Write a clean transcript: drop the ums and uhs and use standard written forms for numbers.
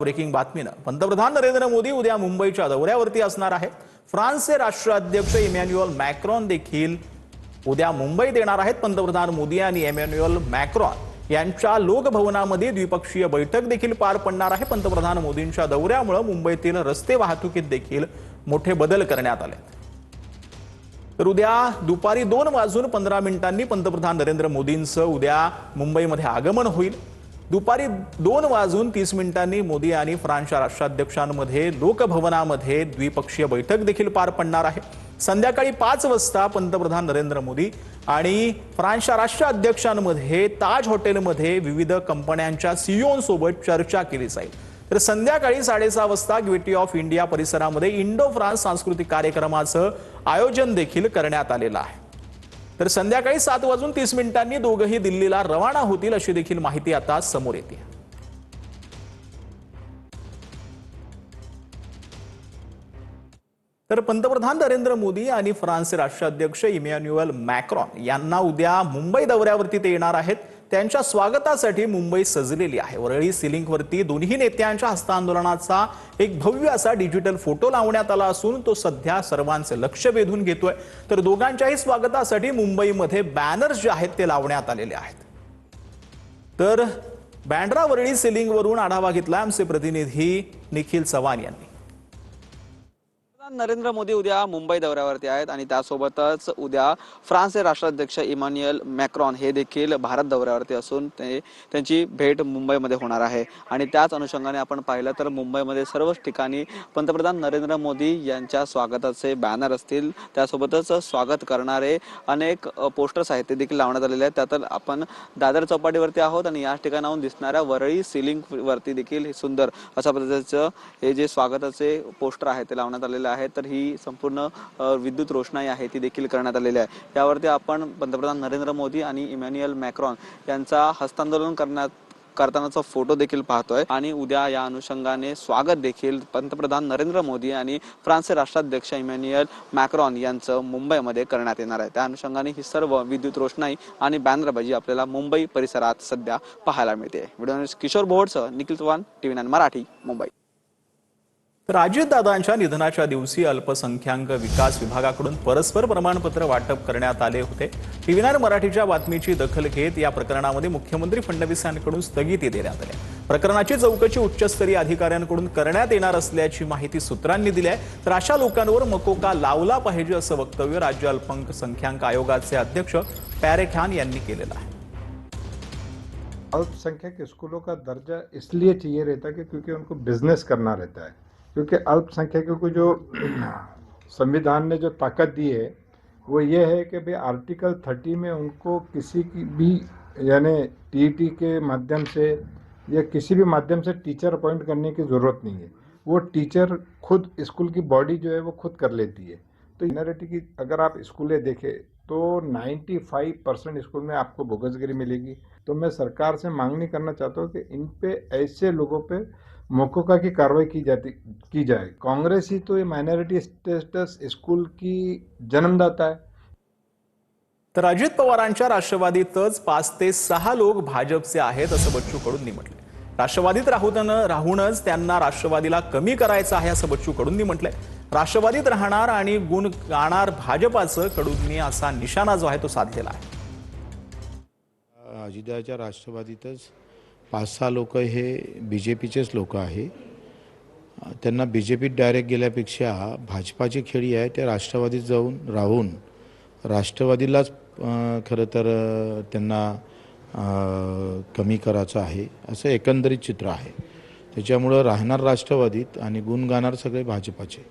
Breaking बातमीनं पंतप्रधान नरेंद्र मोदी उद्या मुंबईच्या दौऱ्यावरती असणार आहेत। फ्रान्सचे राष्ट्राध्यक्ष इमॅन्युअल मॅक्रॉन देखील उद्या मुंबईत येणार आहेत। पंतप्रधान मोदी आणि इमॅन्युअल मॅक्रॉन यांच्या लोकभवनामध्ये द्विपक्षीय बैठक देखील पार पडणार आहे। पंतप्रधान मोदींच्या दौऱ्यामुळे मुंबईतील रस्ते वाहतुकीत देखील मोठे बदल करण्यात आले। तर उद्या दुपारी 2:15 पंतप्रधान नरेंद्र मोदींचं उद्या मुंबईमध्ये आगमन होईल। दुपारी 2:30 मोदी आणि फ्रान्सच्या राष्ट्राध्यक्षांमध्ये लोकभवनामध्ये द्विपक्षीय बैठक देखील पार पडणार आहे। संध्याकाळी 5 वाजता पंतप्रधान नरेंद्र मोदी आणि फ्रान्सच्या राष्ट्राध्यक्षांमध्ये ताज हॉटेलमध्ये विविध कंपन्यांच्या सीईओंसोबत चर्चा केली जाईल। तर संध्याकाळी 6:30 वाजता गेटवे ऑफ इंडिया परिसरामध्ये इंडो फ्रान्स सांस्कृतिक कार्यक्रमाचं आयोजन देखील करण्यात आलेलं आहे। तर संध्याकाळी 7:30 दोघंही दिल्लीला रवाना होतील अशी देखील माहिती आता समोर येते। तर पंतप्रधान नरेंद्र मोदी आणि फ्रान्सचे राष्ट्राध्यक्ष इमॅन्युअल मॅक्रॉन यांना उद्या मुंबई दौऱ्यावरती ते येणार आहेत। त्यांच्या स्वागतासाठी मुंबई सजलेली आहे। वरळी सिलिंगवरती दोन्ही नेत्यांच्या हस्तांदोलनाचा एक भव्य असा डिजिटल फोटो लावण्यात आला असून तो सध्या सर्वांचे लक्ष वेधून घेतोय। तर दोघांच्याही स्वागतासाठी मुंबईमध्ये बॅनर्स जे आहेत ते लावण्यात आलेले आहेत। तर बँड्रा वरळी सिलिंगवरून आढावा घेतला आमचे प्रतिनिधी निखिल चव्हाण यांनी। नरेंद्र मोदी उद्या मुंबई दौऱ्यावरती आहेत आणि त्यासोबतच उद्या फ्रान्सचे राष्ट्राध्यक्ष इमॅन्युअल मॅक्रॉन हे देखील भारत दौऱ्यावरती असून त्यांची भेट मुंबईमध्ये होणार आहे। आणि त्याच अनुषंगाने आपण पाहिलं तर मुंबईमध्ये सर्वच ठिकाणी पंतप्रधान नरेंद्र मोदी यांच्या स्वागताचे बॅनर असतील, त्यासोबतच स्वागत करणारे अनेक पोस्टर्स आहेत ते देखील लावण्यात आलेले आहेत। त्यात आपण दादर चौपाटीवरती आहोत आणि या ठिकाणाहून दिसणाऱ्या वरळी सिलिंग वरती देखील सुंदर अशा पद्धतीचं हे जे स्वागताचे पोस्टर आहेत ते लावण्यात आलेले आहेत। तर ही संपूर्ण विद्युत रोषणाई आहे ती देखील करण्यात आलेली आहे। यावरती आपण पंतप्रधान नरेंद्र मोदी आणि इमॅन्युअल मॅक्रॉन यांचा हस्तांदोलन करतानाचा फोटो देखील पाहतोय। आणि उद्या या अनुषंगाने स्वागत देखील पंतप्रधान नरेंद्र मोदी आणि फ्रान्सचे राष्ट्राध्यक्ष इमॅन्युअल मॅक्रॉन यांचं मुंबईमध्ये करण्यात येणार आहे। त्या अनुषंगाने ही सर्व विद्युत रोषणाई आणि बॅनरबाजी आपल्याला मुंबई परिसरात सध्या पाहायला मिळते। व्हिडिओ किशोर बोहडसह निखिल चव्हाण, TV9 मराठी, मुंबई। तर अजितदादांच्या निधनाच्या दिवशी अल्पसंख्याक विकास विभागाकडून परस्पर प्रमाणपत्र वाटप करण्यात आले होते। TV9 मराठीच्या बातमीची दखल घेत या प्रकरणामध्ये मुख्यमंत्री फडणवीस यांच्याकडून स्थगिती देण्यात आली। प्रकरणाची चौकशी उच्चस्तरीय अधिकाऱ्यांकडून करण्यात येणार असल्याची माहिती सूत्रांनी दिली आहे। तर अशा लोकांवर मकोका लावला पाहिजे असं वक्तव्य राज्य अल्पसंख्याक आयोगाचे अध्यक्ष प्यारे खान यांनी केलेलं आहे। अल्पसंख्यक स्कूलों का दर्जा इसलिए चाहिए रहता है क्योंकि उनको बिजनेस करना रहता है। क्योंकि अल्पसंख्यकों को जो संविधान ने जो ताकत दी है वो ये है कि भाई आर्टिकल 30 में उनको किसी की भी यानी टीईटी के माध्यम से या किसी भी माध्यम से टीचर अपॉइंट करने की ज़रूरत नहीं है। वो टीचर खुद स्कूल की बॉडी जो है वो खुद कर लेती है। तो माइनॉरिटी की अगर आप स्कूलें देखें तो 95% स्कूल में आपको बोगसगिरी मिलेगी। तो मैं सरकार से मांगनी करना चाहता हूँ कि इन पे ऐसे लोगों पे मकोका की कार्रवाई की जाए। कांग्रेस ही तो ये माइनॉरिटी स्टेटस स्कूल की जन्मदाता है। तर अजित पवारांच्या राष्ट्रवादीतच 5 ते 6 लोक भाजपचे आहेत असं बच्चू कडूंनी म्हटलंय। राष्ट्रवादीत राहूनच त्यांना राष्ट्रवादीला कमी करायचं आहे असं बच्चू कडूंनी म्हटलंय। राष्ट्रवादीत राहणार आणि गुण गाणार भाजपाचं कडूंनी असा निशाणा जो आहे तो साधलेला आहे। अजितदादाच्या राष्ट्रवादीतच 5-6 लोक हे बीजेपीचेच लोक आहे। त्यांना बीजेपीत डायरेक्ट गेल्यापेक्षा भाजपाची खेळी आहे ते राष्ट्रवादीत जाऊन राहून राष्ट्रवादीलाच खरं तर त्यांना कमी करायचं आहे असं एकंदरीत चित्र आहे। त्याच्यामुळं राहणार राष्ट्रवादीत आणि गुण गाणार सगळे भाजपाचे।